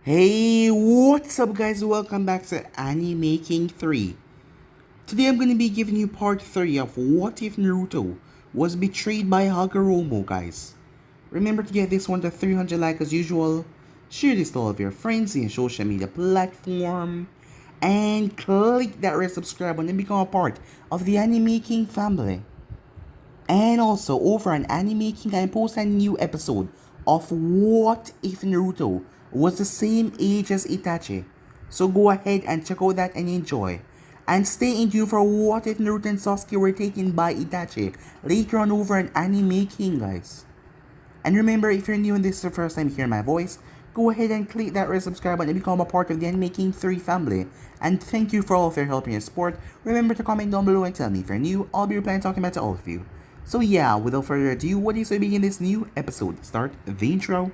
Hey, what's up guys? Welcome back to Anime Making 3. Today I'm going to be giving you part 3 of What If Naruto Was Betrayed by Hagoromo, guys. Remember to get this one to 300 likes as usual, share this to all of your friends in your social media platform, and click that red subscribe button and become a part of the Anime Making family. And also, over on Anime King, I post a new episode of What If Naruto Was the Same Age as Itachi. So go ahead and check out that and enjoy. And stay in tune for What If Naruto and Sasuke were taken by Itachi later on over on Anime King, guys. And remember, if you're new and this is the first time hearing my voice, go ahead and click that red subscribe button and become a part of the Anime King 3 family. And thank you for all of your help and your support. Remember to comment down below and tell me if you're new. I'll be replying talking about to all of you. So yeah, without further ado, what do you say we begin this new episode? Start the intro.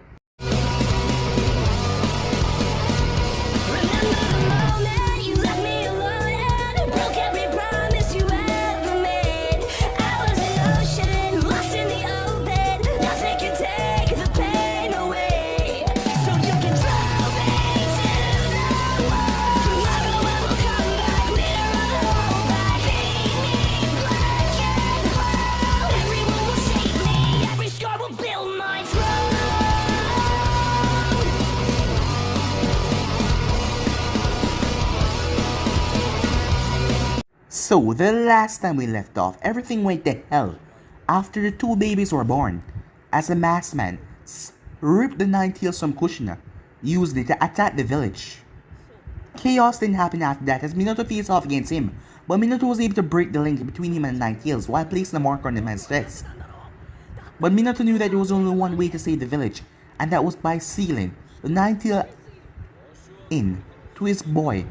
So, the last time we left off, everything went to hell after the two babies were born, as a masked man ripped the nine tails from Kushina, used it to attack the village. Chaos didn't happen after that as Minato faced off against him, but Minato was able to break the link between him and Nine Tails while placing a marker on the man's chest. But Minato knew that there was only one way to save the village, and that was by sealing the Nine Tail in to his boy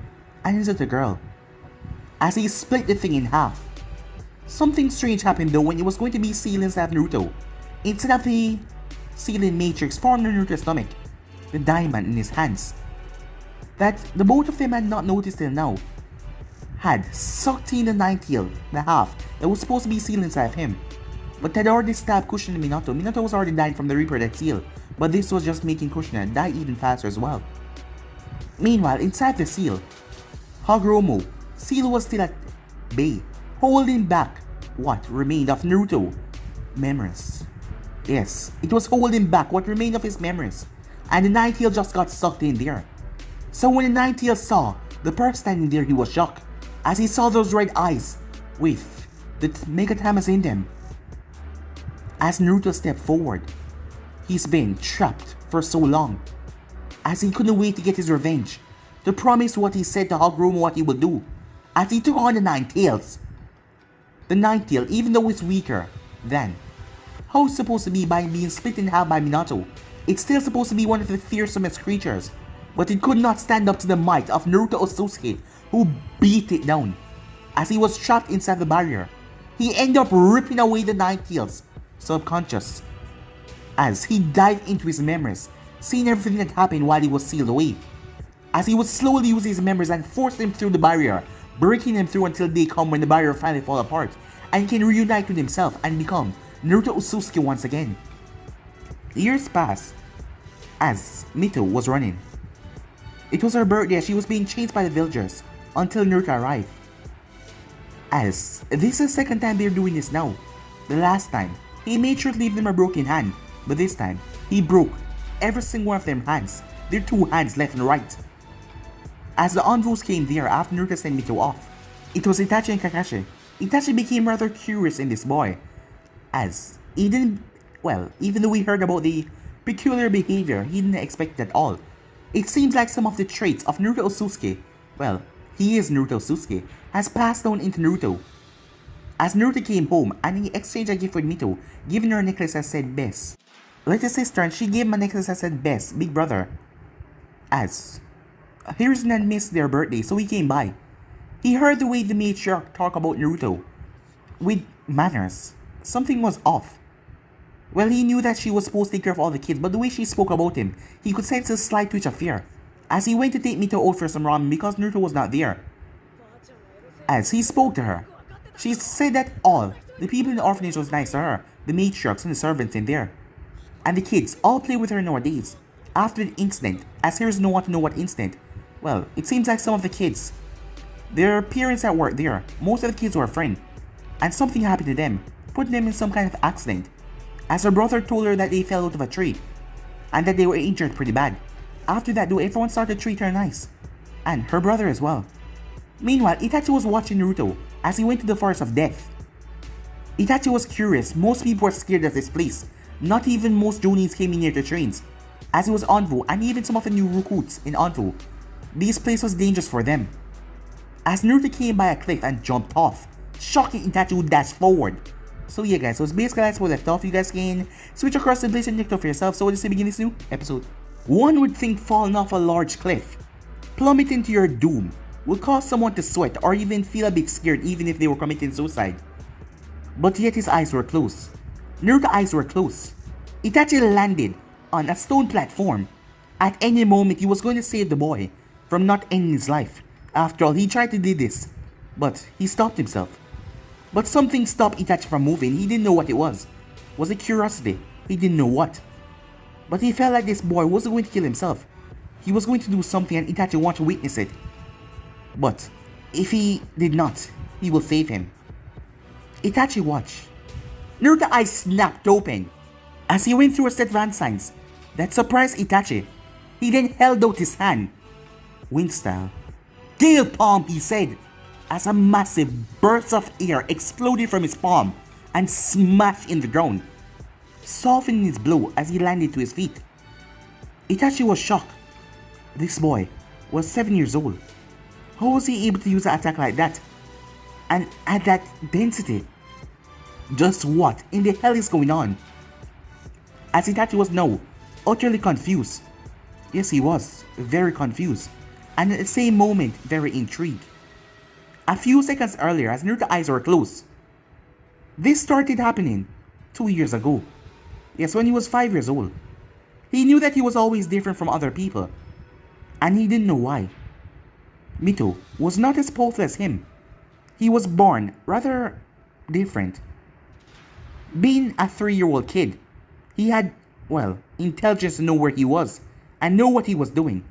and his little girl, as he split the thing in half. Something strange happened though when it was going to be sealed inside Naruto. Instead of the sealing matrix formed in Naruto's stomach, the diamond in his hands, that the both of them had not noticed till now, had sucked in the nine tail, the half that was supposed to be sealed inside of him. But had already stabbed Kushina and Minato. Minato was already dying from the Reaper that seal, but this was just making Kushina die even faster as well. Meanwhile, inside the seal, Hagoromo, Seal was still at bay, holding back what remained of Naruto memories. Yes, it was holding back what remained of his memories, and the Nine Tail just got sucked in there. So when the Nine Tail saw the person standing there, he was shocked, as he saw those red eyes with the Megatamas in them. As Naruto stepped forward, he's been trapped for so long, as he couldn't wait to get his revenge, to promise what he said to Hagoromo what he would do, as he took on the Nine Tails. The Nine Tail, even though it's weaker than how it's supposed to be by being split in half by Minato, it's still supposed to be one of the fearsomest creatures, but it could not stand up to the might of Naruto Osusuke, who beat it down. As he was trapped inside the barrier, he ended up ripping away the Nine Tails subconscious, as he dived into his memories, seeing everything that happened while he was sealed away, as he would slowly use his memories and force them through the barrier, breaking them through until they come when the barrier finally falls apart, and he can reunite with himself and become Naruto Osusuke once again. Years passed as Mito was running. It was her birthday as she was being chased by the villagers until Naruto arrived. As this is the second time they're doing this now. The last time, he made sure to leave them a broken hand, but this time, he broke every single one of their hands, their two hands left and right. As the envoys came there after Naruto sent Mito off, it was Itachi and Kakashi. Itachi became rather curious in this boy, as he didn't, even though he heard about the peculiar behavior, he didn't expect it at all. It seems like some of the traits of Naruto Osusuke, he is Naruto Osusuke, has passed down into Naruto. As Naruto came home and he exchanged a gift with Mito, giving her a necklace that said best. Like his sister, and she gave him a necklace that said best, big brother. As Hiruzen had missed their birthday, so he came by. He heard the way the matriarch talk about Naruto with manners. Something was off. Well, he knew that she was supposed to take care of all the kids, but the way she spoke about him, he could sense a slight twitch of fear. As he went to take Mito out for some ramen because Naruto was not there. As he spoke to her, she said that all the people in the orphanage was nice to her, the matriarchs and the servants in there, and the kids all play with her nowadays. After the incident, as heroes don't want to know what incident, well, it seems like some of the kids, their parents that work there, most of the kids were a friend, and something happened to them, putting them in some kind of accident, as her brother told her that they fell out of a tree, and that they were injured pretty bad. After that though, everyone started to treat her nice, and her brother as well. Meanwhile, Itachi was watching Naruto as he went to the forest of death. Itachi was curious. Most people were scared of this place. Not even most Jonins came in near the trains, as it was Anvo and even some of the new recruits in Anvo. This place was dangerous for them. As Naruto came by a cliff and jumped off, shocking Itachi would dash forward. So yeah guys, so it's basically that's where we left off. You guys can switch across the place and check it out for yourself. So let's begin this new episode. One would think falling off a large cliff, plummeting to your doom, would cause someone to sweat or even feel a bit scared even if they were committing suicide. But yet his eyes were closed. Naruto's eyes were closed. Itachi landed on a stone platform. At any moment he was going to save the boy from not ending his life. After all, he tried to do this, but he stopped himself. But something stopped Itachi from moving. He didn't know what it was. Was it curiosity? He didn't know what. But he felt like this boy wasn't going to kill himself. He was going to do something and Itachi wanted to witness it. But if he did not, he will save him. Itachi watched. Naruto's eyes snapped open as he went through a set of hand signs that surprised Itachi. He then held out his hand. Wind style. Gale palm, he said, as a massive burst of air exploded from his palm and smashed in the ground, softening his blow as he landed to his feet. Itachi was shocked. This boy was 7 years old. How was he able to use an attack like that? And at that density? Just what in the hell is going on? As Itachi was now utterly confused. Yes, he was very confused, and at the same moment very intrigued. A few seconds earlier, as Naruto's eyes were closed, this started happening 2 years ago. Yes, when he was 5 years old. He knew that he was always different from other people, and he didn't know why. Mito was not as powerful as him. He was born rather different. Being a 3-year-old kid, he had, well, intelligence to know where he was and know what he was doing.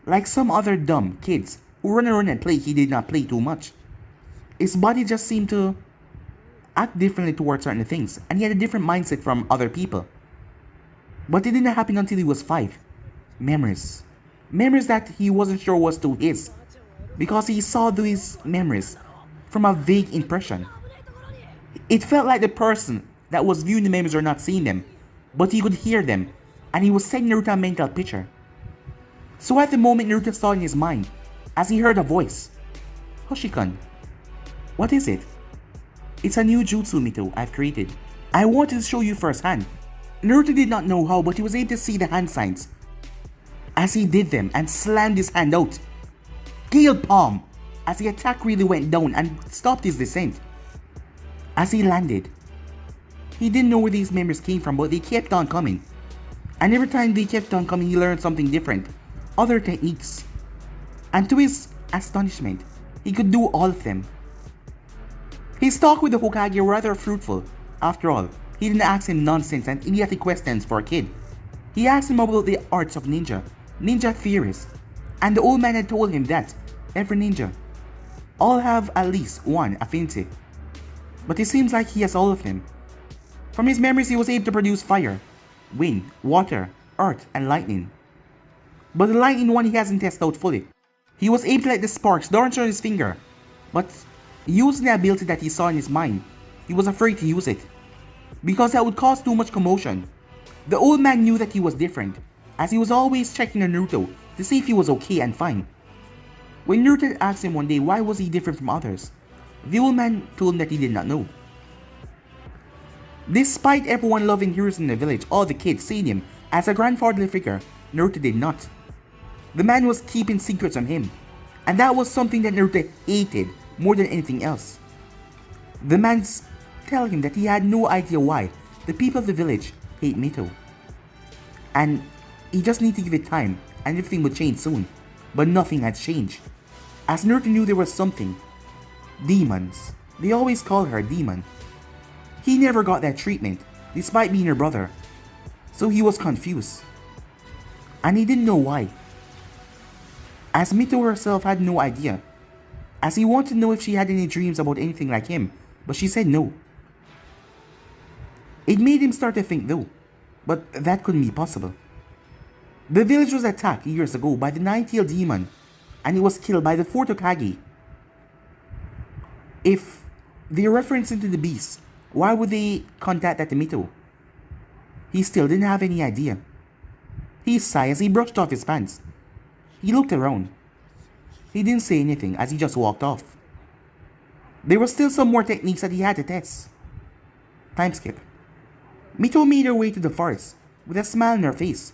Like some other dumb kids who run around and play, he did not play too much. His body just seemed to act differently towards certain things, and he had a different mindset from other people. But it didn't happen until he was 5. Memories. Memories that he wasn't sure was to his, because he saw these memories from a vague impression. It felt like the person that was viewing the memories were not seeing them, but he could hear them, and he was sending Naruto a mental picture. So at the moment Naruto saw in his mind, as he heard a voice. Hoshikun. What is it? It's a new jutsu, Mito, I've created. I wanted to show you firsthand. Naruto did not know how, but he was able to see the hand signs as he did them and slammed his hand out. Gale palm, as the attack really went down and stopped his descent. As he landed, he didn't know where these memories came from, but they kept on coming. And every time they kept on coming, he learned something different, other techniques. And to his astonishment, he could do all of them. His talk with the Hokage were rather fruitful. After all, he didn't ask him nonsense and idiotic questions for a kid. He asked him about the arts of ninja theories, and the old man had told him that every ninja all have at least one affinity. But it seems like he has all of them. From his memories, he was able to produce fire, wind, water, earth, and lightning. But the lightning one he hasn't tested out fully. He was able to let the sparks dance on his finger, but using the ability that he saw in his mind, he was afraid to use it, because that would cause too much commotion. The old man knew that he was different, as he was always checking on Naruto to see if he was okay and fine. When Naruto asked him one day why was he different from others, the old man told him that he did not know. Despite everyone loving heroes in the village, all the kids seeing him as a grandfatherly figure, Naruto did not. The man was keeping secrets on him, and that was something that Naruto hated more than anything else. The man's telling him that he had no idea why the people of the village hate Mito, and he just needed to give it time and everything would change soon. But nothing had changed, as Naruto knew there was something. Demons. They always call her a demon. He never got that treatment, despite being her brother, so he was confused. and he didn't know why. As Mito herself had no idea, as he wanted to know if she had any dreams about anything like him, but she said no. It made him start to think though, but that couldn't be possible. The village was attacked years ago by the nine-tailed demon, and it was killed by the fourth Hokage. If they're referencing to the beast, why would they contact that Mito? He still didn't have any idea. He sighed as he brushed off his pants. He looked around. He didn't say anything as he just walked off. There were still some more techniques that he had to test. Time skip. Mito made her way to the forest with a smile on her face.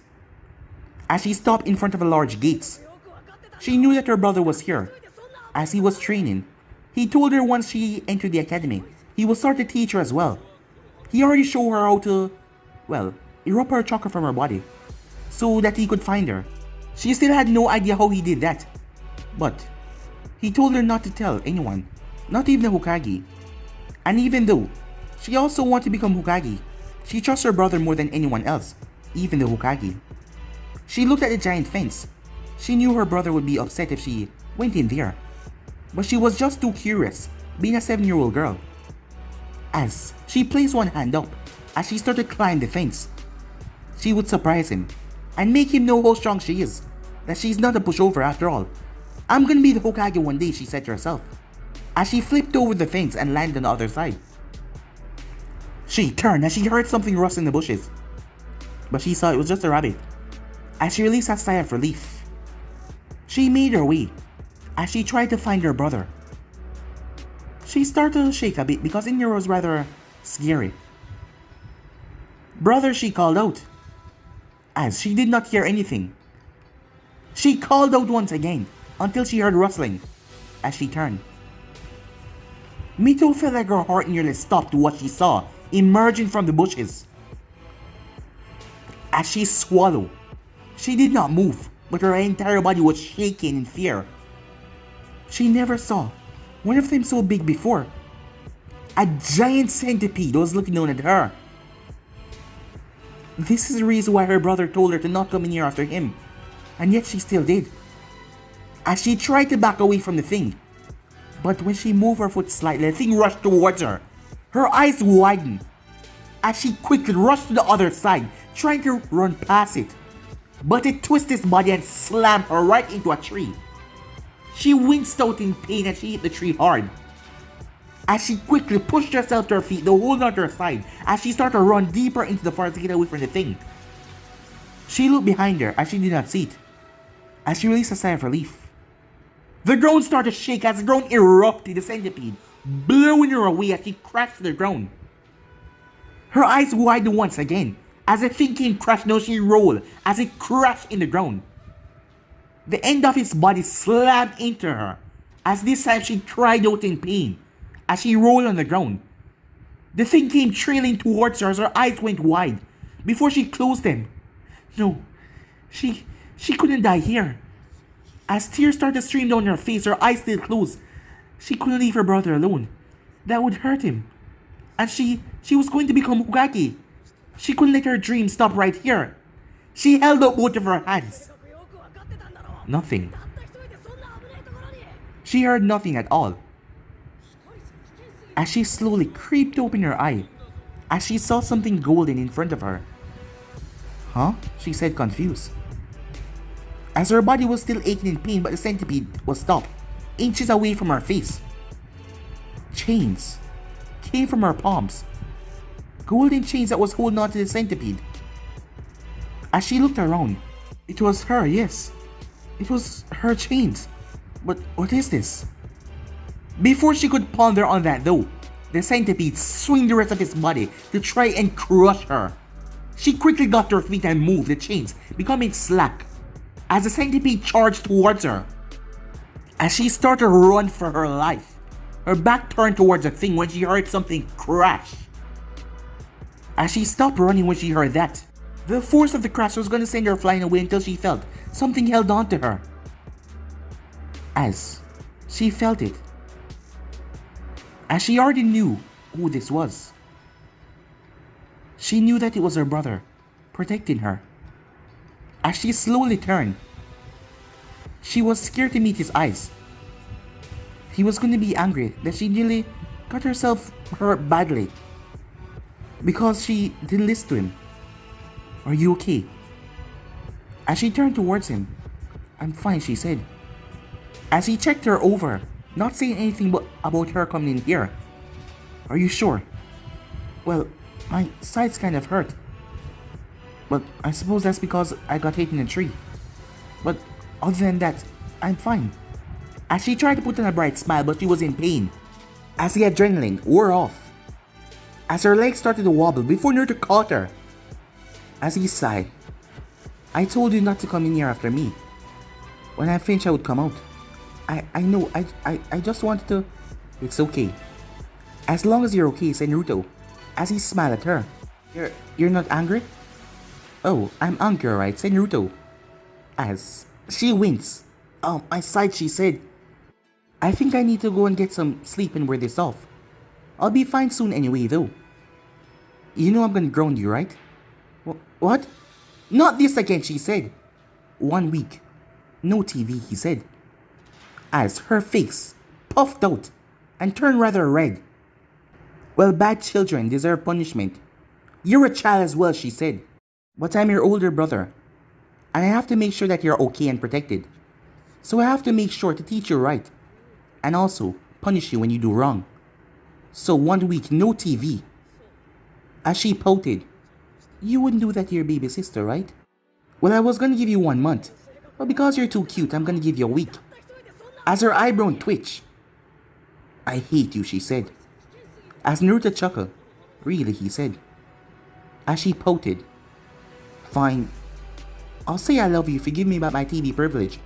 As she stopped in front of a large gates, she knew that her brother was here. As he was training, he told her once she entered the academy, he will start to teach her as well. He already showed her how to, erupt her chakra from her body, so that he could find her. She still had no idea how he did that. But he told her not to tell anyone, not even the Hokage. And even though she also wanted to become Hokage, she trusts her brother more than anyone else, even the Hokage. She looked at the giant fence. She knew her brother would be upset if she went in there. But she was just too curious, being a 7-year-old girl. As she placed one hand up, as she started to climb the fence, she would surprise him and make him know how strong she is, that she's not a pushover after all. I'm gonna be the Hokage one day, she said to herself, as she flipped over the fence and landed on the other side. She turned as she heard something rustle in the bushes, but she saw it was just a rabbit. As she released a sigh of relief, she made her way as she tried to find her brother. She started to shake a bit because in here was rather scary. Brother, she called out, as she did not hear anything. She called out once again until she heard rustling as she turned. Mito felt like her heart nearly stopped to what she saw emerging from the bushes. As she swallowed, she did not move, but her entire body was shaking in fear. She never saw one of them so big before. A giant centipede was looking down at her. This is the reason why her brother told her to not come in here after him, and yet she still did. As she tried to back away from the thing, but when she moved her foot slightly, the thing rushed towards her. Her eyes widened as she quickly rushed to the other side, trying to run past it. But it twisted its body and slammed her right into a tree. She winced out in pain as she hit the tree hard. As she quickly pushed herself to her feet, the whole other side, as she started to run deeper into the forest to get away from the thing. She looked behind her as she did not see it. As she released a sigh of relief, the ground started to shake as the ground erupted. The centipede blowing her away as she crashed to the ground. Her eyes widened once again as the thing came crashing down. She rolled as it crashed in the ground. The end of its body slammed into her as this time she cried out in pain as she rolled on the ground. The thing came trailing towards her as her eyes went wide before she closed them. No, she couldn't die here. As tears started to stream down her face, her eyes still closed. She couldn't leave her brother alone. That would hurt him. And she was going to become Hokage. She couldn't let her dream stop right here. She held up both of her hands. Nothing. She heard nothing at all. As she slowly creeped open her eye, as she saw something golden in front of her. Huh? She said, confused. As her body was still aching in pain, but the centipede was stopped, inches away from her face. Chains came from her palms. Golden chains that was holding on to the centipede. As she looked around, it was her, yes. It was her chains. But what is this? Before she could ponder on that though, the centipede swung the rest of its body to try and crush her. She quickly got to her feet and moved the chains, becoming slack, as the centipede charged towards her. As she started to run for her life, her back turned towards the thing when she heard something crash. As she stopped running when she heard that, the force of the crash was going to send her flying away until she felt something held on to her. As she felt it, as she already knew who this was. She knew that it was her brother, protecting her. As she slowly turned, she was scared to meet his eyes. He was going to be angry that she nearly got herself hurt badly because she didn't listen to him. Are you okay? As she turned towards him, I'm fine, she said. As he checked her over, not saying anything about her coming in here. Are you sure? Well, my side's kind of hurt. But I suppose that's because I got hit in a tree. But other than that, I'm fine. As she tried to put on a bright smile, but she was in pain. As the adrenaline wore off. As her legs started to wobble before Naruto caught her. As he sighed, I told you not to come in here after me. When I finished, I would come out. I know, I just wanted to... It's okay. As long as you're okay, said Naruto, as he smiled at her. You're not angry? Oh, I'm angry, alright, said Naruto. As she winks. My side, she said. I think I need to go and get some sleep and wear this off. I'll be fine soon anyway, though. You know I'm gonna ground you, right? What? Not this again, she said. 1 week. No TV, he said. As her face puffed out and turned rather red. Well, bad children deserve punishment. You're a child as well, she said. But I'm your older brother. And I have to make sure that you're okay and protected. So I have to make sure to teach you right. And also punish you when you do wrong. So 1 week, no TV. As she pouted. You wouldn't do that to your baby sister, right? Well, I was gonna give you 1 month. But because you're too cute, I'm gonna give you a week. As her eyebrow twitched. I hate you, she said. As Naruto chuckled. Really, he said. As she pouted. Fine. I'll say I love you if you give me back my TV privilege.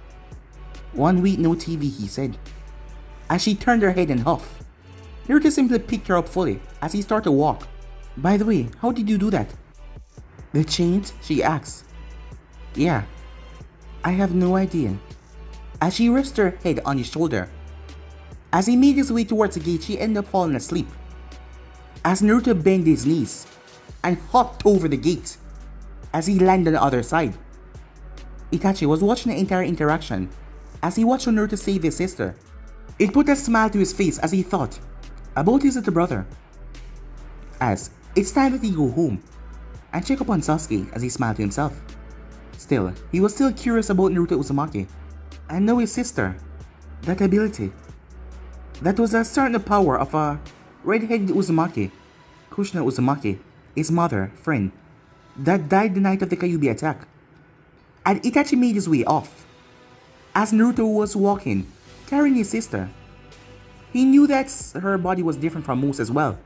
1 week, no TV, he said. As she turned her head and huffed. Naruto simply picked her up fully as he started to walk. By the way, how did you do that? The chains? She asked. Yeah. I have no idea. As she rested her head on his shoulder. As he made his way towards the gate, she ended up falling asleep. As Naruto bent his knees and hopped over the gate as he landed on the other side. Itachi was watching the entire interaction as he watched Naruto save his sister. It put a smile to his face as he thought about his little brother. As it's time that he go home and check up on Sasuke as he smiled to himself. Still, he was still curious about Naruto Uzumaki and know his sister, that ability. That was a certain power of a red-headed Uzumaki, Kushina Uzumaki, his mother, friend, that died the night of the Kyuubi attack. And Itachi made his way off. As Naruto was walking, carrying his sister, he knew that her body was different from most as well.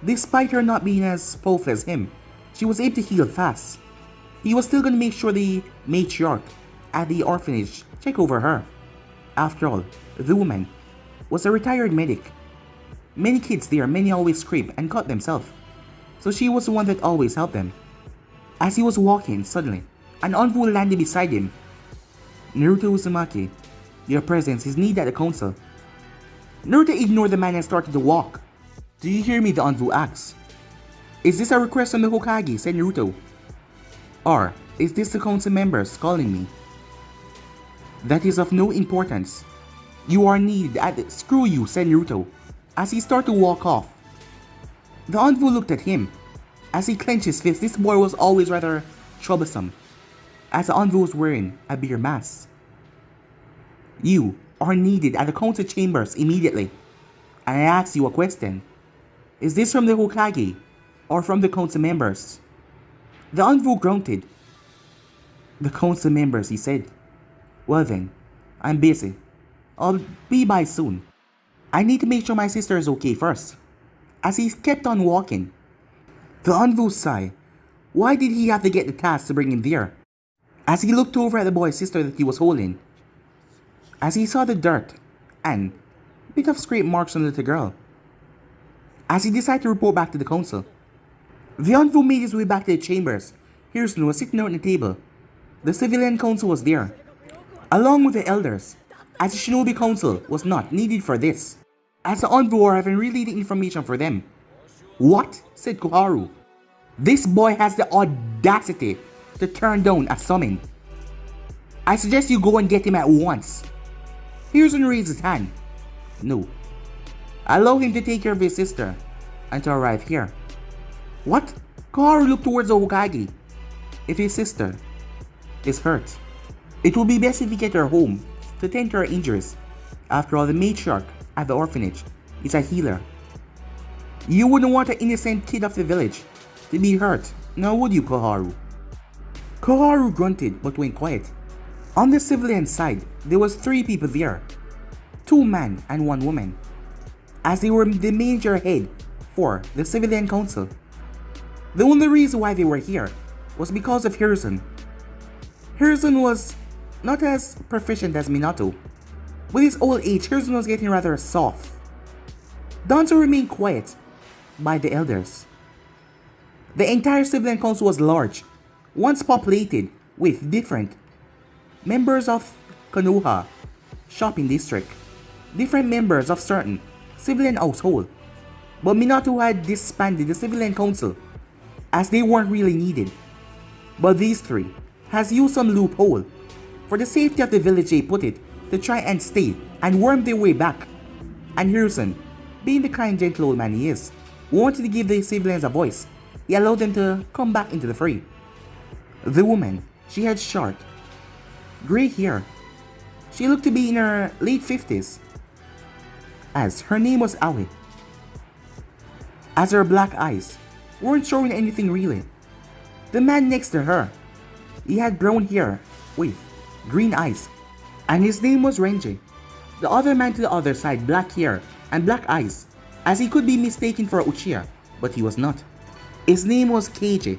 Despite her not being as powerful as him, she was able to heal fast. He was still going to make sure the matriarch at the orphanage check over her. After all, the woman was a retired medic. Many kids there, many always scrape and cut themselves. So she was the one that always helped them. As he was walking, suddenly, an envoy landed beside him. Naruto Uzumaki, your presence is needed at the council. Naruto ignored the man and started to walk. Do you hear me? The envoy asked. Is this a request from the Hokage? Said Naruto. Or is this the council members calling me? That is of no importance. You are needed at screw you, said Naruto, as he started to walk off. The envoy looked at him. As he clenched his fist, this boy was always rather troublesome, as the envoy was wearing a beer mask. You are needed at the council chambers immediately. And I ask you a question. Is this from the Hokage or from the council members? The envoy grunted. The council members, he said. Well then, I'm busy. I'll be by soon. I need to make sure my sister is okay first. As he kept on walking, the envoy sighed. Why did he have to get the task to bring him there? As he looked over at the boy's sister that he was holding, as he saw the dirt and a bit of scrape marks on the little girl, as he decided to report back to the council, the envoy made his way back to the chambers. Hiruzen was sitting out on the table. The civilian council was there, along with the elders, as the shinobi council was not needed for this, as the envoy were having relayed the information for them. What? Said Koharu. This boy has the audacity to turn down a summon. I suggest you go and get him at once. Hiruzen raised his hand. No. Allow him to take care of his sister and to arrive here. What? Koharu looked towards the Hokage. If his sister is hurt, it will be best if we get her home to tend to her injuries. After all, the matriarch at the orphanage is a healer. You wouldn't want an innocent kid of the village to be hurt, now would you, Koharu? Koharu grunted but went quiet. On the civilian side, there was 3 people there. 2 men and 1 woman, as they were the major head for the civilian council. The only reason why they were here was because of Hiruzen. Hiruzen was not as proficient as Minato. With his old age, Hiruzen was getting rather soft. Danzo remained quiet by the elders. The entire civilian council was large, once populated with different members of Konoha shopping district, different members of certain civilian household. But Minato had disbanded the civilian council as they weren't really needed. But these 3 has used some loophole for the safety of the village, they put it, to try and stay and worm their way back. And Hiruzen, being the kind gentle old man he is, wanted to give the civilians a voice. He allowed them to come back into the fray. The woman, she had short, grey hair. She looked to be in her late 50s, as her name was Aoi. As her black eyes weren't showing anything really. The man next to her, he had brown hair with green eyes, and his name was Renji. The other man to the other side, black hair and black eyes, as he could be mistaken for Uchiha, but he was not. His name was Keiji,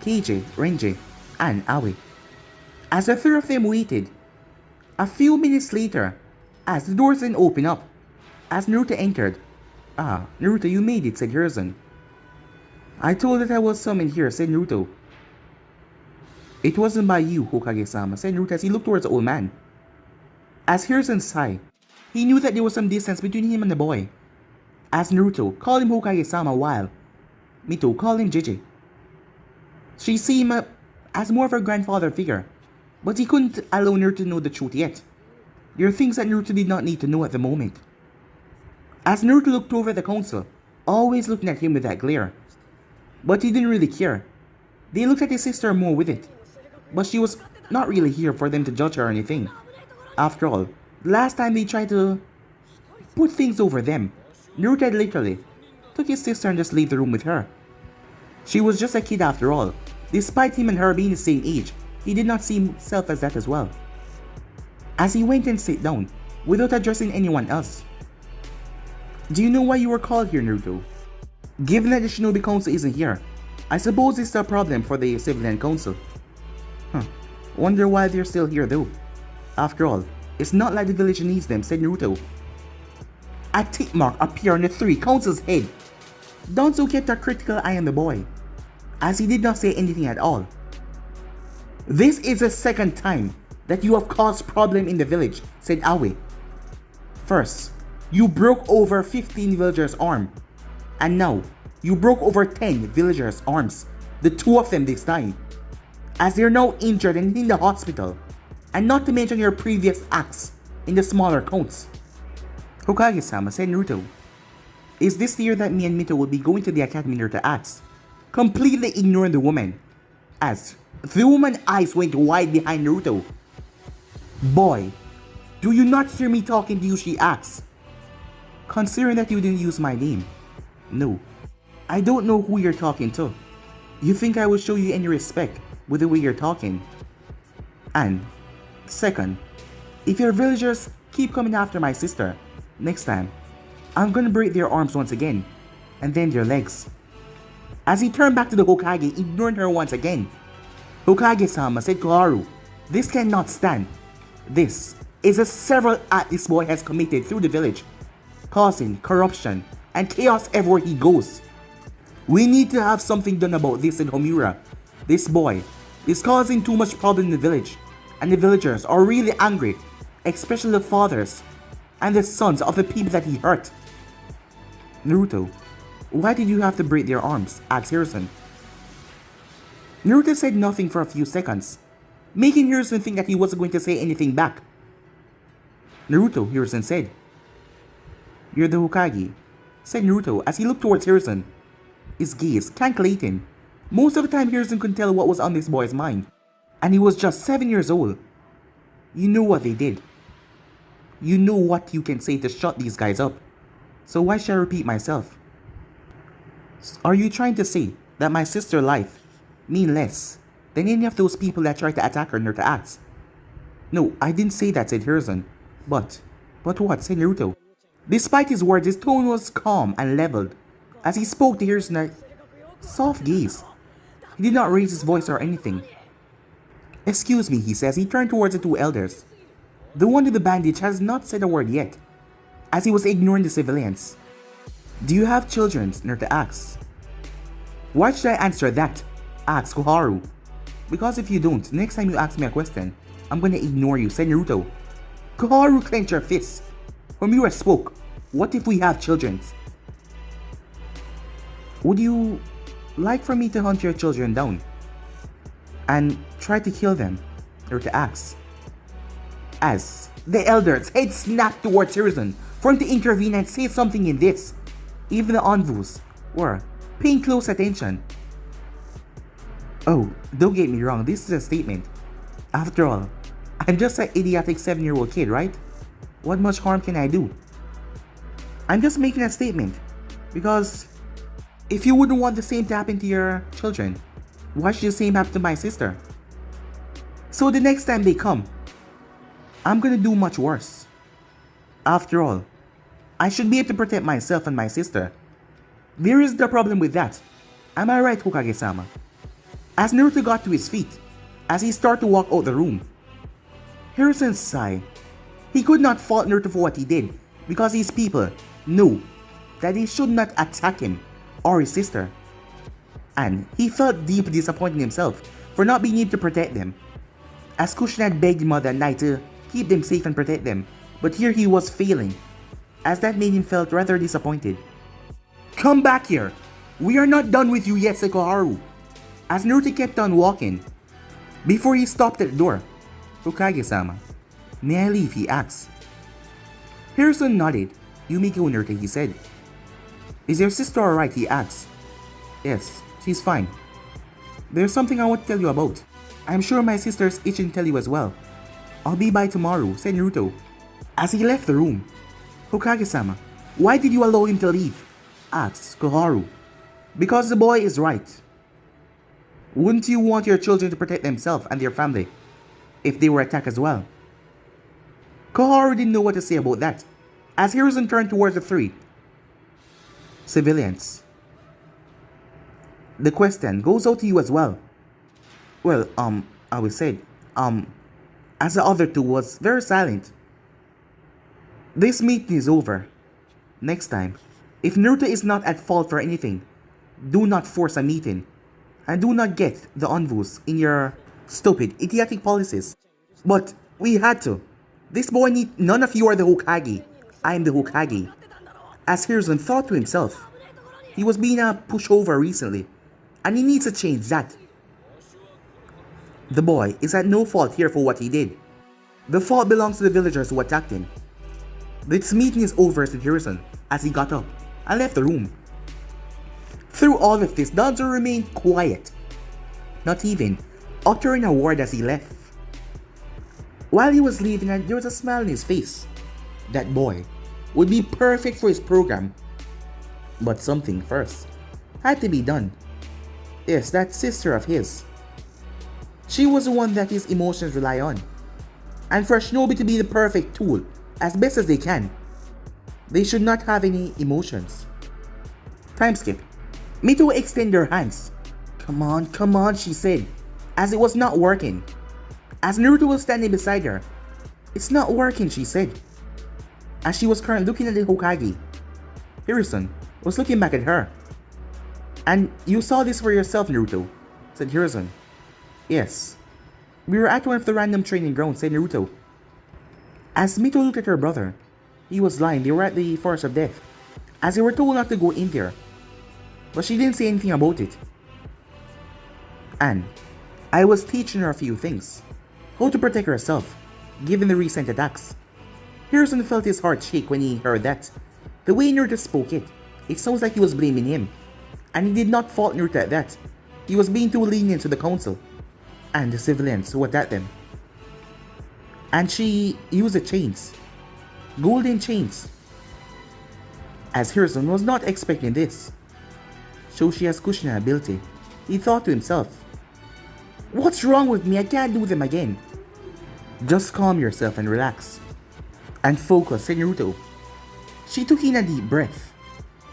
Renji, and Aoi. As the 3 of them waited, a few minutes later, as the doors then opened up, as Naruto entered. "Ah, Naruto, you made it," said Hiruzen. "I told that I was summoned here," said Naruto. "It wasn't by you, Hokage-sama," said Naruto as he looked towards the old man. As Hiruzen sighed, he knew that there was some distance between him and the boy. As Naruto called him Hokage-sama while Mito called him Jiji. She seemed as more of her grandfather figure, but he couldn't allow Naruto to know the truth yet. There are things that Naruto did not need to know at the moment. As Naruto looked over at the council, always looking at him with that glare. But he didn't really care. They looked at his sister more with it, but she was not really here for them to judge her or anything. After all, the last time they tried to put things over them, Naruto had literally took his sister and just leave the room with her. She was just a kid after all. Despite him and her being the same age, he did not see himself as that as well. As he went and sat down, without addressing anyone else. "Do you know why you were called here, Naruto? Given that the Shinobi Council isn't here, I suppose it's a problem for the Civilian Council." Wonder why they're still here though. After all, it's not like the village needs them, said Naruto. A tick mark appeared on the 3 council's head. Danzo kept a critical eye on the boy, as he did not say anything at all. "This is the 2nd time that you have caused problem in the village," said Aoi. "First, you broke over 15 villagers' arm, and now you broke over 10 villagers' arms, the 2 of them this time, as they are now injured and in the hospital, and not to mention your previous acts in the smaller counts." "Hokage-sama," said Naruto, "is this the year that me and Mito will be going to the academy?" Naruto asked, completely ignoring the woman, as the woman's eyes went wide behind Naruto. "Boy, do you not hear me talking to you?" she asked. "Considering that you didn't use my name, no, I don't know who you're talking to. You think I will show you any respect with the way you're talking? And second, if your villagers keep coming after my sister, next time, I'm gonna break their arms once again, and then their legs." As he turned back to the Hokage, ignoring her once again. "Hokage-sama," said Koharu, "this cannot stand. This is a several act this boy has committed through the village, causing corruption and chaos everywhere he goes. We need to have something done about this in Homura. This boy is causing too much problem in the village, and the villagers are really angry, especially the fathers and the sons of the people that he hurt." "Naruto, why did you have to break their arms?" asked Hiruzen. Naruto said nothing for a few seconds. making Hiruzen think that he wasn't going to say anything back. Naruto, Hiruzen said. You're the Hokage, said Naruto as he looked towards Hiruzen. His gaze calculating. Most of the time Hiruzen couldn't tell what was on this boy's mind, and he was just 7 years old. You know what they did. You know what you can say to shut these guys up. So why should I repeat myself? Are you trying to say that my sister's life mean less than any of those people that tried to attack her near the axe? No, I didn't say that, said Hiruzen. But what, said Naruto. Despite his words, his tone was calm and leveled as he spoke to Hiruzen a soft gaze. He did not raise his voice or anything. Excuse me, he says. He turned towards the two elders. The one with the bandage has not said a word yet, as he was ignoring the civilians. Do you have children? Naruto asks. Why should I answer that? Asks Koharu. Because if you don't, next time you ask me a question, I'm gonna ignore you, said Naruto. Koharu clenched her fists. Homura spoke. What if we have children? Would you like for me to hunt your children down and try to kill them? Naruto asks. As the elders' head snapped towards Hiruzen for him to intervene and say something in this. Even the Anvus were paying close attention. Oh, don't get me wrong, this is a statement. After all, I'm just an idiotic 7-year-old kid, right? What much harm can I do? I'm just making a statement. Because if you wouldn't want the same to happen to your children, why should the same happen to my sister? So the next time they come, I'm gonna do much worse. After all, I should be able to protect myself and my sister. There is the problem with that. Am I right, Hokage-sama? As Naruto got to his feet, as he started to walk out the room, Hiruzen sighed. He could not fault Naruto for what he did, because his people knew that they should not attack him or his sister. And he felt deeply disappointed in himself for not being able to protect them. As Kushina had begged him that night to keep them safe and protect them, but here he was failing, as that made him felt rather disappointed. Come back here! We are not done with you yet, said Koharu, as Naruto kept on walking. Before he stopped at the door, Hokage-sama, may I leave, he asked. Hiruzen nodded. You may go, Naruto, he said. Is your sister alright, he asked. Yes, she's fine. There's something I want to tell you about. I'm sure my sister's itching to tell you as well. I'll be by tomorrow, said Naruto, as he left the room. Hokage-sama, why did you allow him to leave? Asked Koharu. Because the boy is right. Wouldn't you want your children to protect themselves and their family if they were attacked as well? Koharu didn't know what to say about that, as Hiruzen turned towards the three civilians. The question goes out to you as well. Well, I will say, as the other two was very silent. This meeting is over. Next time, if Naruto is not at fault for anything, do not force a meeting, and do not get the Anvus in your stupid, idiotic policies. But we had to. This boy none of you are the Hokage. I am the Hokage. As Hiruzen thought to himself, he was being a pushover recently, and he needs to change that. The boy is at no fault here for what he did. The fault belongs to the villagers who attacked him. This meeting is over, said Hiruzen as he got up and left the room. Through all of this, Danzo remained quiet, not even uttering a word as he left. While he was leaving, there was a smile on his face. That boy would be perfect for his program. But something first had to be done. Yes, that sister of his. She was the one that his emotions rely on. And for Shinobi to be the perfect tool, as best as they can, they should not have any emotions. Time skip. Mito extended her hands. Come on, she said, as it was not working. As Naruto was standing beside her. It's not working, she said, as she was currently looking at the Hokage. Hiruzen was looking back at her. And you saw this for yourself, Naruto, said Hiruzen. Yes. We were at one of the random training grounds, said Naruto. As Mito looked at her brother, he was lying. They were at the Forest of Death, as they were told not to go in there. But she didn't say anything about it. And I was teaching her a few things. how to protect herself, given the recent attacks. Hiruzen felt his heart shake when he heard that. The way Naruto spoke it sounds like he was blaming him. And he did not fault Naruto at that. He was being too lenient to the council and the civilians who attacked them. And she used the chains. Golden chains. As Hiruzen was not expecting this. So she has Kushina ability. He thought to himself, "What's wrong with me? I can't do them again." Just calm yourself and relax. And focus, said Naruto. She took in a deep breath,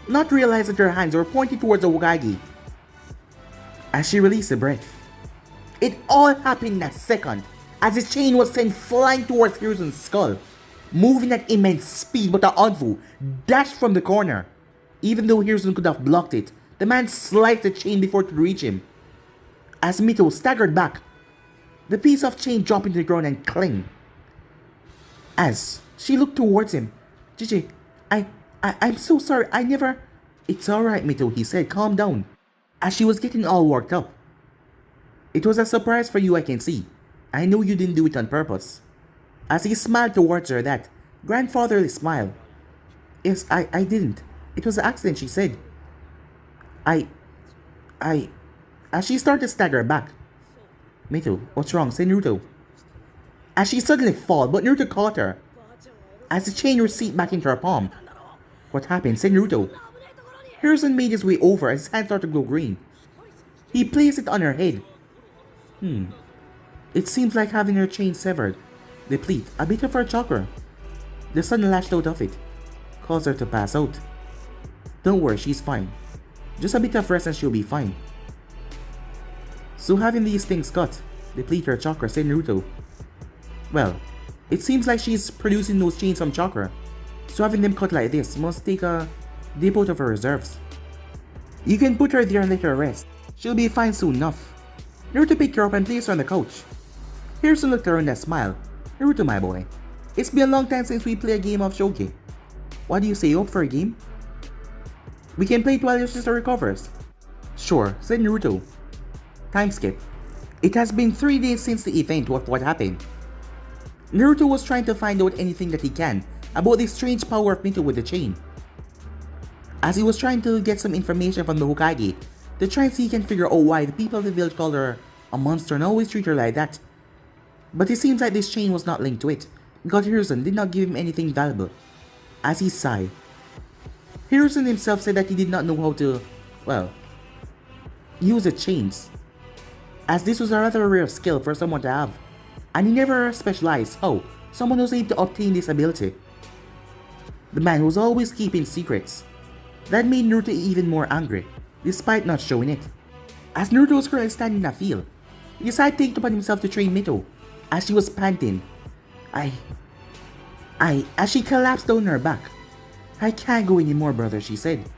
not realizing that her hands were pointing towards the Hokage. As she released the breath, it all happened in a second, as the chain was sent flying towards Hiruzen's skull, moving at immense speed, but the Onfu dashed from the corner. Even though Hiruzen could have blocked it, the man sliced the chain before it could reach him. As Mito staggered back, the piece of chain dropped into the ground and clinged. As she looked towards him, "JJ, I'm so sorry, I never..." "It's alright, Mito," he said, "calm down." As she was getting all worked up. "It was a surprise for you, I can see. I know you didn't do it on purpose." As he smiled towards her that grandfatherly smile. "Yes, I didn't. It was an accident," she said. I... As she started to stagger back. "Mito, what's wrong?" said Naruto. As she suddenly fell, but Naruto caught her. As the chain receded back into her palm. "What happened?" said Naruto. Hiruzen made his way over as his hand started to glow green. He placed it on her head. It seems like having her chain severed. Deplete a bit of her chakra. The sun lashed out of it. Caused her to pass out. "Don't worry, she's fine. Just a bit of rest and she'll be fine." "So having these things cut, deplete her chakra," said Naruto. "Well, it seems like she's producing those chains from chakra. So having them cut like this must take a dip out of her reserves. You can put her there and let her rest. She'll be fine soon enough." Naruto picked her up and placed her on the couch. Hiruzen looked around and smiled. "Naruto, my boy, it's been a long time since we played a game of Shogi. What do you say, you up for a game? We can play it while your sister recovers." "Sure," said Naruto. Time skip. It has been 3 days since the event of what happened. Naruto was trying to find out anything that he can about the strange power of Mito with the chain. As he was trying to get some information from the Hokage to try and see he can figure out why the people of the village call her a monster and always treat her like that. But it seems like this chain was not linked to it, because Hiruzen did not give him anything valuable. As he sighed, Hiruzen himself said that he did not know how to, well, use the chains, as this was a rather rare skill for someone to have, and he never specialized how someone was able to obtain this ability. The man was always keeping secrets. That made Naruto even more angry, despite not showing it. As Naruto was currently standing in a field, he decided to take it upon himself to train Mito, as she was panting. As she collapsed down on her back. "I can't go anymore, brother," she said.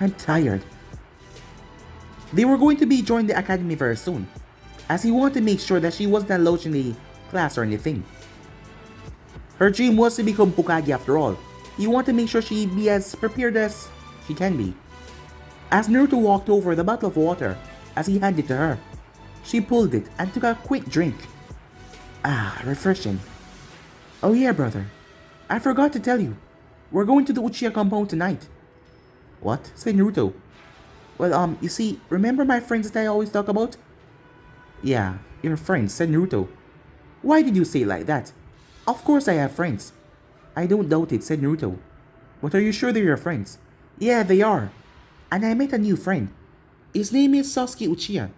"I'm tired." They were going to be joining the academy very soon, as he wanted to make sure that she wasn't allowed in the class or anything. Her dream was to become Hokage after all. He wanted to make sure she'd be as prepared as she can be. As Naruto walked over the bottle of water, as he handed it to her, she pulled it and took a quick drink. Ah, refreshing. "Oh yeah, brother. I forgot to tell you. We're going to the Uchiha compound tonight." "What?" said Naruto. "Well, you see, remember my friends that I always talk about?" "Yeah, your friends," said Naruto. "Why did you say it like that?" "Of course I have friends." "I don't doubt it," said Naruto. "But are you sure they're your friends?" "Yeah, they are. And I met a new friend. His name is Sasuke Uchiha.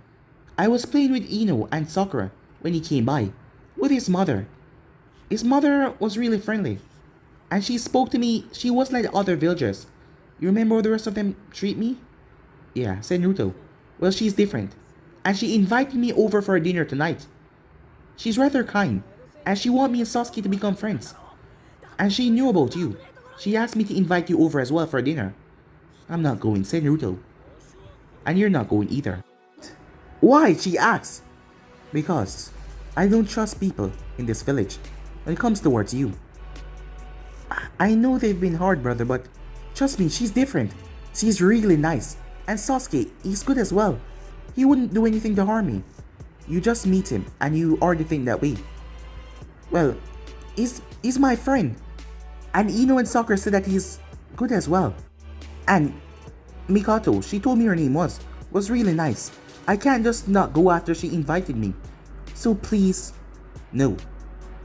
I was playing with Ino and Sakura when he came by, with his mother. His mother was really friendly. And she spoke to me. She wasn't like the other villagers. You remember how the rest of them treat me?" "Yeah," said Naruto. "Well, she's different. And she invited me over for a dinner tonight. She's rather kind, and she wants me and Sasuke to become friends. And she knew about you. She asked me to invite you over as well for dinner." "I'm not going," said Naruto. "And you're not going either." "Why?" she asked. "Because I don't trust people in this village when it comes towards you. I know they've been hard, brother, but trust me, she's different. She's really nice. And Sasuke, he's good as well. He wouldn't do anything to harm me. You just meet him and you already think that way. Well, he's my friend. And Ino and Soccer said that he's good as well. And Mikoto, she told me her name was really nice. I can't just not go after she invited me. So please, no.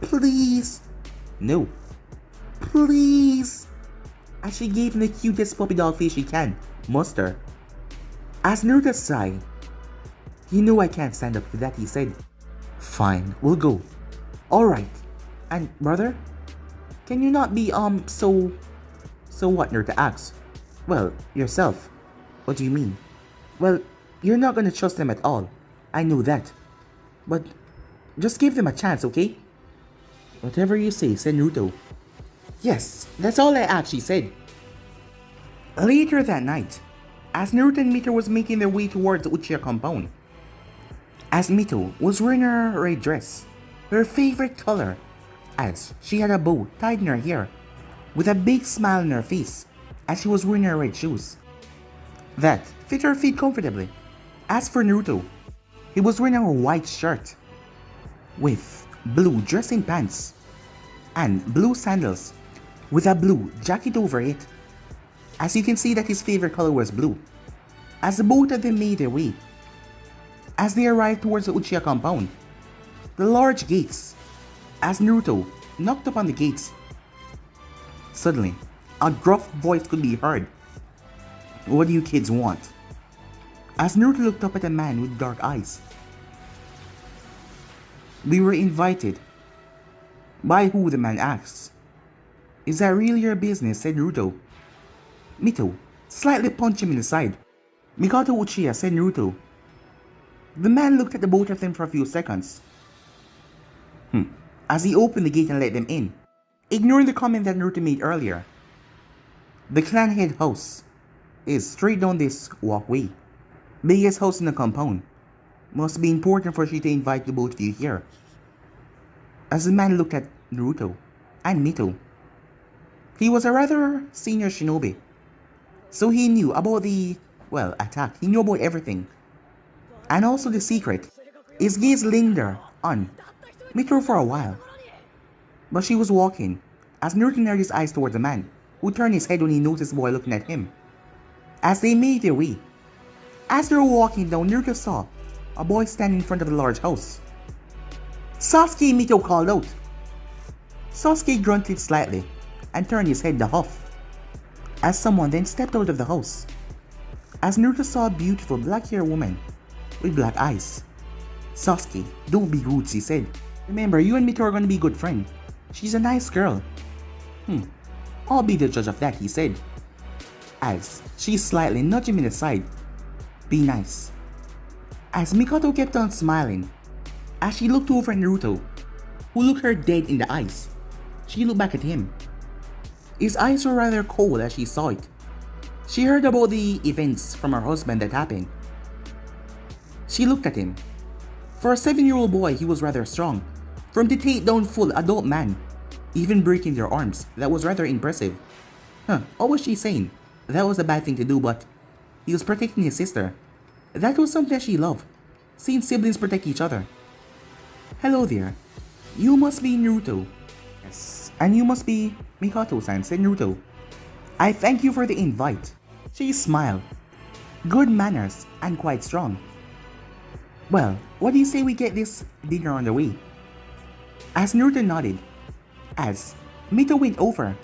Please, no. Please. As she gave him the cutest puppy dog face she can, muster. As Naruto sighed, you know I can't stand up to that, he said. Fine, we'll go. Alright. And brother? Can you not be so what, Naruto asks. Well, yourself. What do you mean? Well, you're not gonna trust them at all. I know that. But just give them a chance, okay? Whatever you say, said Naruto. Yes, that's all I actually said. Later that night, as Naruto and Mito was making their way towards the Uchiha compound, as Mito was wearing her red dress, her favorite color, as she had a bow tied in her hair, with a big smile on her face, as she was wearing her red shoes. That fit her feet comfortably. As for Naruto, he was wearing a white shirt, with blue dressing pants, and blue sandals, with a blue jacket over it. As you can see that his favorite color was blue. As the both of them made their way, as they arrived towards the Uchiha compound, the large gates, as Naruto knocked upon the gates, suddenly, a gruff voice could be heard. What do you kids want? As Naruto looked up at a man with dark eyes. We were invited. By who, the man asked. Is that really your business, said Naruto. Mito slightly punched him in the side. Mikoto Uchiha, said Naruto. The man looked at the both of them for a few seconds. As he opened the gate and let them in, ignoring the comment that Naruto made earlier. The clan head house is straight down this walkway. Biggest house in the compound. Must be important for she to invite the both of you here. As the man looked at Naruto and Mito, he was a rather senior shinobi, so he knew about the, attack. He knew about everything. And also the secret. His gaze lingered on Mito for a while. But she was walking, as Naruto narrowed his eyes toward the man, who turned his head when he noticed the boy looking at him. As they made their way, as they were walking down, Naruto saw a boy standing in front of the large house. Sasuke, Mito called out. Sasuke grunted slightly and turned his head to huff, as someone then stepped out of the house. As Naruto saw a beautiful black-haired woman with black eyes. Sasuke, don't be rude, she said. Remember, you and Mito are gonna be good friends. She's a nice girl. I'll be the judge of that, he said, as she slightly nudged him in the side. Be nice. As Mikoto kept on smiling, as she looked over at Naruto, who looked her dead in the eyes, she looked back at him. His eyes were rather cold as she saw it. She heard about the events from her husband that happened. She looked at him. For a 7-year-old boy, he was rather strong. From the take down full adult man, even breaking their arms, that was rather impressive. What was she saying? That was a bad thing to do, but he was protecting his sister. That was something that she loved, seeing siblings protect each other. Hello there. You must be Naruto. Yes, and you must be Mikoto-san, said Naruto. I thank you for the invite. She smiled. Good manners and quite strong. Well, what do you say we get this dinner on the way? As Naruto nodded, as Mito went over.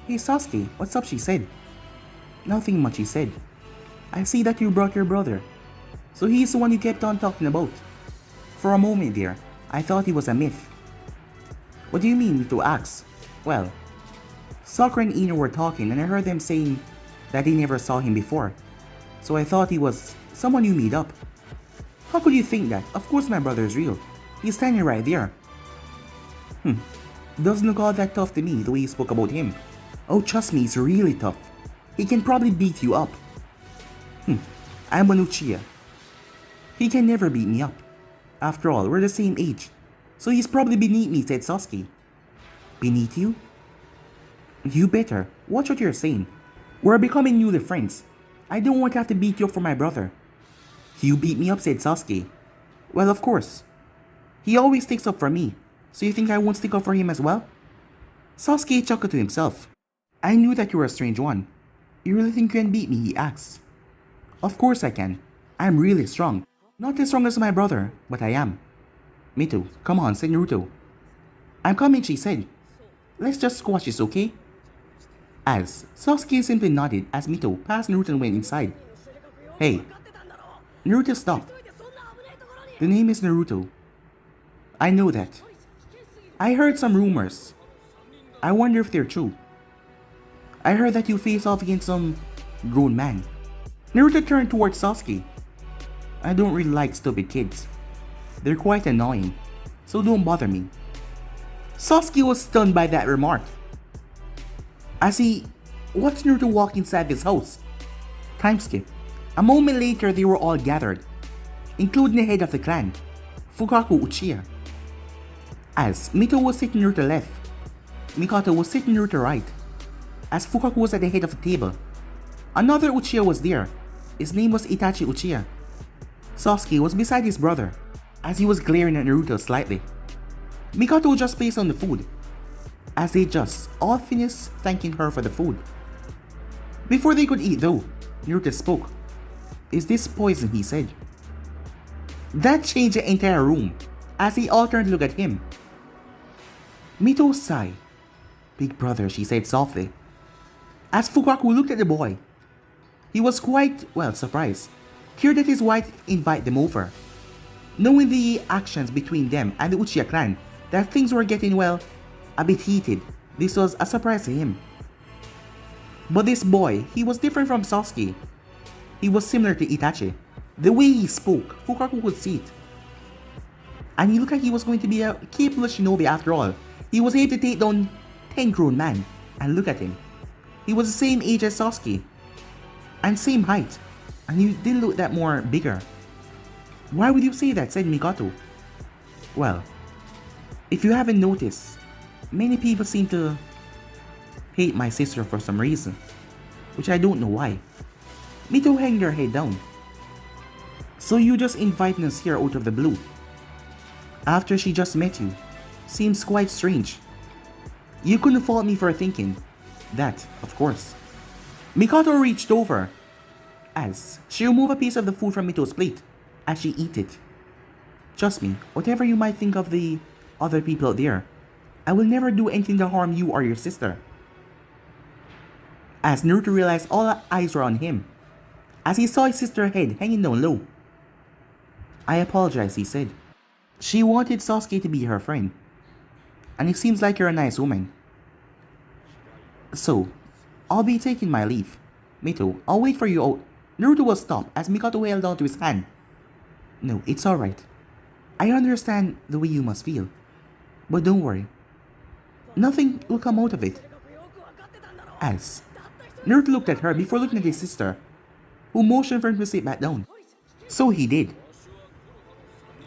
Hey Sasuke, what's up, she said. Nothing much, he said. I see that you brought your brother. So he's the one you kept on talking about. For a moment there, I thought he was a myth. What do you mean, Mito asked? Well, Sakura and Ino were talking and I heard them saying that they never saw him before. So I thought he was someone you meet up. How could you think that? Of course my brother is real. He's standing right there. Doesn't look all that tough to me the way you spoke about him. Oh, trust me, he's really tough. He can probably beat you up. I'm an Uchiha. He can never beat me up. After all, we're the same age. So he's probably beneath me, said Sasuke. Beneath you? You better. Watch what you're saying. We're becoming newly friends. I don't want to have to beat you up for my brother. You beat me up, said Sasuke. Well, of course. He always sticks up for me. So you think I won't stick up for him as well? Sasuke chuckled to himself. I knew that you were a strange one. You really think you can beat me, he asked. Of course I can. I'm really strong. Not as strong as my brother, but I am. Me too. Come on, said Naruto. I'm coming, she said. Let's just squash this, okay? As Sasuke simply nodded as Mito passed Naruto and went inside. Hey. Naruto stopped. The name is Naruto. I know that. I heard some rumors. I wonder if they're true. I heard that you face off against some grown man. Naruto turned towards Sasuke. I don't really like stupid kids. They're quite annoying, so don't bother me. Sasuke was stunned by that remark. As he watched Naruto walk inside his house. Time skip. A moment later they were all gathered, including the head of the clan, Fukaku Uchiha. As Mito was sitting near the left, Mikoto was sitting near the right. As Fukaku was at the head of the table, another Uchiha was there. His name was Itachi Uchiha. Sasuke was beside his brother, as he was glaring at Naruto slightly. Mikoto just placed on the food, as they just all finished thanking her for the food. Before they could eat though, Naruto spoke. Is this poison, he said. That changed the entire room, as they all turned to look at him. Mito sighed. Big brother, she said softly. As Fukaku looked at the boy, he was quite, surprised. Heard that his wife invited them over. Knowing the actions between them and the Uchiha clan, that things were getting, a bit heated, this was a surprise to him. But this boy, he was different from Sasuke. He was similar to Itachi. The way he spoke, Fukaku could see it. And he looked like he was going to be a capable shinobi after all. He was able to take down 10 grown men. And look at him. He was the same age as Sasuke. And same height. And he didn't look that more bigger. Why would you say that, said Mikoto. Well, if you haven't noticed, many people seem to hate my sister for some reason. Which I don't know why. Mito hanged her head down. So you just inviting us here out of the blue? After she just met you? Seems quite strange. You couldn't fault me for thinking that, of course. Mikoto reached over as she removed a piece of the food from Mito's plate as she ate it. Trust me, whatever you might think of the other people out there, I will never do anything to harm you or your sister. As Naruto realized all eyes were on him, as he saw his sister's head hanging down low. I apologize, he said. She wanted Sasuke to be her friend. And it seems like you're a nice woman. So, I'll be taking my leave. Mito, I'll wait for you out. Naruto was stopped as Mikoto held onto his hand. No, it's alright. I understand the way you must feel. But don't worry. Nothing will come out of it. As Naruto looked at her before looking at his sister, who motioned for him to sit back down. So he did.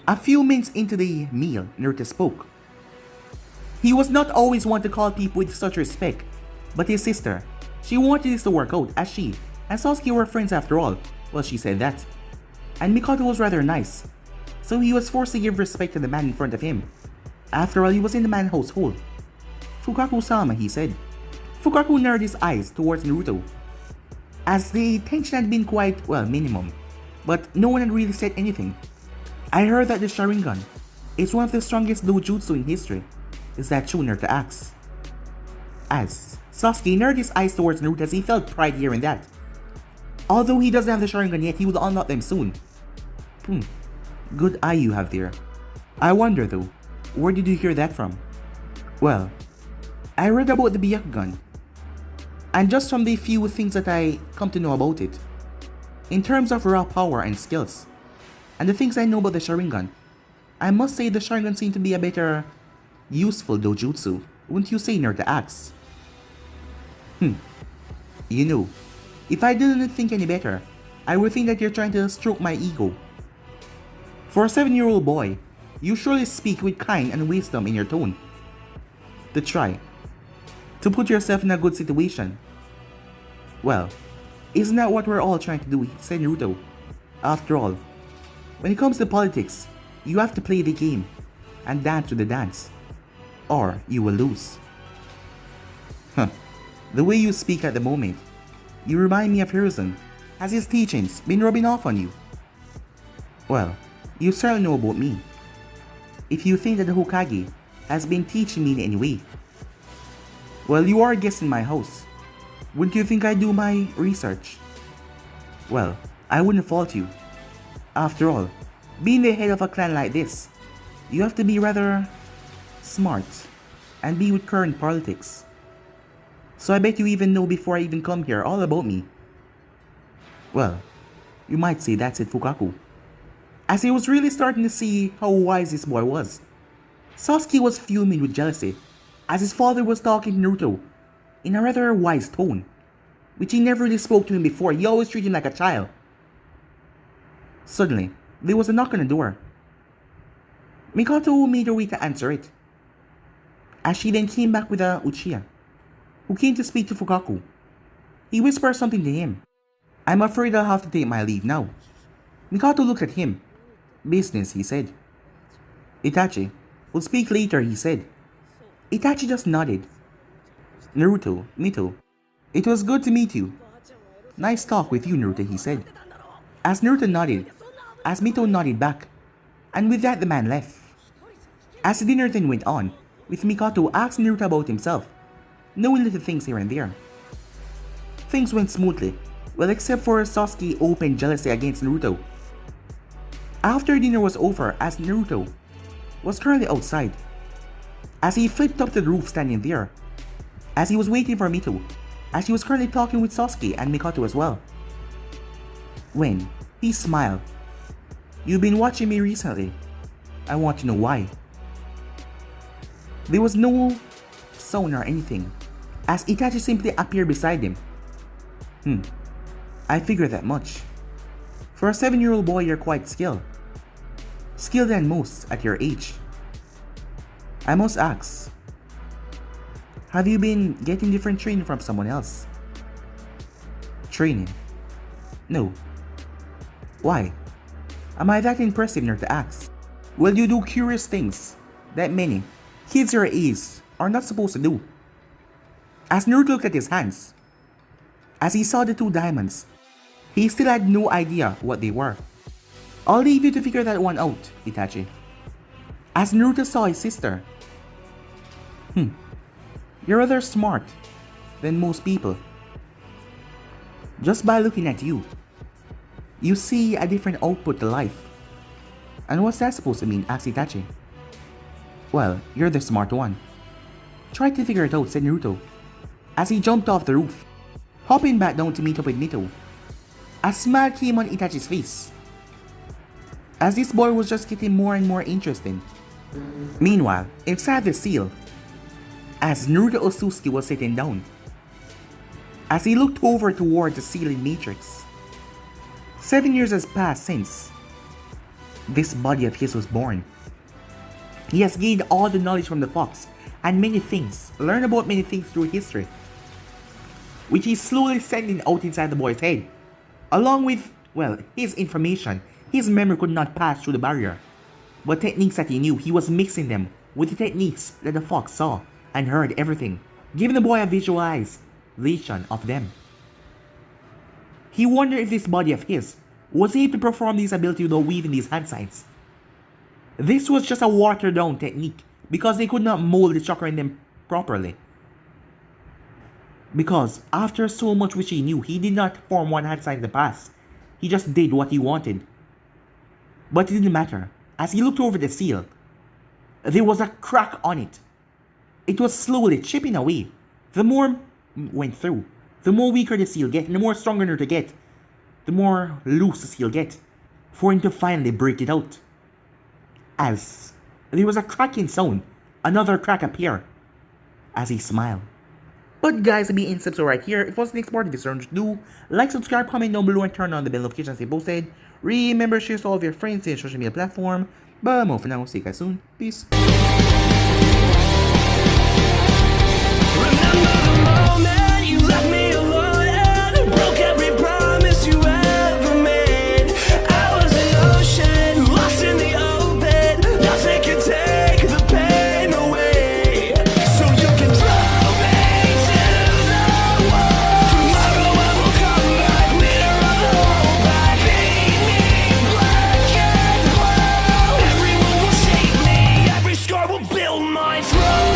A few minutes into the meal, Naruto spoke. He was not always one to call people with such respect, but his sister, she wanted this to work out as she and Sasuke were friends after all. Well, she said that. And Mikoto was rather nice, so he was forced to give respect to the man in front of him. After all, he was in the man household. Fukaku-sama, he said. Fukaku narrowed his eyes towards Naruto, as the tension had been quite, minimum, but no one had really said anything. I heard that the Sharingan is one of the strongest dojutsu in history. Is that true, Naruto asked? As Sasuke narrowed his eyes towards Naruto as he felt pride hearing that. Although he doesn't have the Sharingan yet, he will unlock them soon. Good eye you have there. I wonder though, where did you hear that from? Well, I read about the Byakugan, and just from the few things that I come to know about it, in terms of raw power and skills, and the things I know about the Sharingan, I must say the Sharingan seemed to be a better useful dojutsu, wouldn't you say, Naruto asked? You know, if I didn't think any better, I would think that you're trying to stroke my ego. For a 7-year-old boy, you surely speak with kind and wisdom in your tone. To try to put yourself in a good situation. Well, isn't that what we're all trying to do, said Naruto. After all, when it comes to politics, you have to play the game and dance to the dance. or you will lose. Huh. The way you speak at the moment, you remind me of Hiruzen. Has his teachings been rubbing off on you? Well, you certainly know about me. If you think that the Hokage has been teaching me in any way, well, you are a guest in my house. Wouldn't you think I do my research? Well, I wouldn't fault you. After all, being the head of a clan like this, you have to be rather smart and be with current politics. So I bet you even know before I even come here all about me. Well, you might say that's it, Fukaku. As he was really starting to see how wise this boy was, Sasuke was fuming with jealousy as his father was talking to Naruto in a rather wise tone, which he never really spoke to him before. He always treated him like a child. Suddenly, there was a knock on the door. Mikoto made her way to answer it, as she then came back with a Uchiha, who came to speak to Fukaku. He whispered something to him. I'm afraid I'll have to take my leave now. Mikoto looked at him. Business, he said. Itachi, we'll speak later, he said. Itachi just nodded. Naruto, Mito. It was good to meet you. Nice talk with you, Naruto, he said. As Naruto nodded, as Mito nodded back, and with that the man left. As the dinner then went on, with Mikoto asking Naruto about himself, knowing little things here and there. Things went smoothly, well except for Sasuke open jealousy against Naruto. After dinner was over, as Naruto was currently outside, as he flipped up to the roof standing there, as he was waiting for Mito, as she was currently talking with Sasuke and Mikoto as well. When he smiled. You've been watching me recently. I want to know why. There was no sound or anything, as Itachi simply appeared beside him. I figured that much. For a 7-year-old boy, you're quite skilled. Skilled than most at your age. I must ask, have you been getting different training from someone else? Training? No. Why? Am I that impressive, Naruto asked? Well, you do curious things that many kids your age are not supposed to do. As Naruto looked at his hands, as he saw the 2 diamonds, he still had no idea what they were. I'll leave you to figure that one out, Itachi. As Naruto saw his sister. You're rather smart than most people. Just by looking at you, you see a different output to life. And what's that supposed to mean, asked Itachi. Well, you're the smart one. Try to figure it out, said Naruto, as he jumped off the roof, hopping back down to meet up with Mito. A smile came on Itachi's face, as this boy was just getting more and more interesting. Meanwhile, inside the seal, as Naruto Osusuki was sitting down, as he looked over toward the ceiling matrix. 7 years has passed since this body of his was born. He has gained all the knowledge from the fox and many things, learned about many things through history, which he's slowly sending out inside the boy's head. Along with, well, his information, his memory could not pass through the barrier. But techniques that he knew, he was mixing them with the techniques that the fox saw and heard everything, giving the boy a visualization of them. He wondered if this body of his was able to perform these abilities without weaving these hand signs. This was just a watered down technique because they could not mold the chakra in them properly. Because after so much which he knew, he did not form one hand sign in the past. He just did what he wanted. But it didn't matter. As he looked over the seal, there was a crack on it. It was slowly chipping away. The more went through, the more weaker the seal get, and the more stronger Naruto get, the more loose the seal get, for him to finally break it out. As there was a cracking sound, another crack appeared, as he smiled. But guys, be in subscribe right here. If it was the next part of this, do like, subscribe, comment down below, and turn on the bell notifications they posted. Remember, share to all of your friends in social media platform. But more for now, see you guys soon. Peace. Take the pain away. was wrong.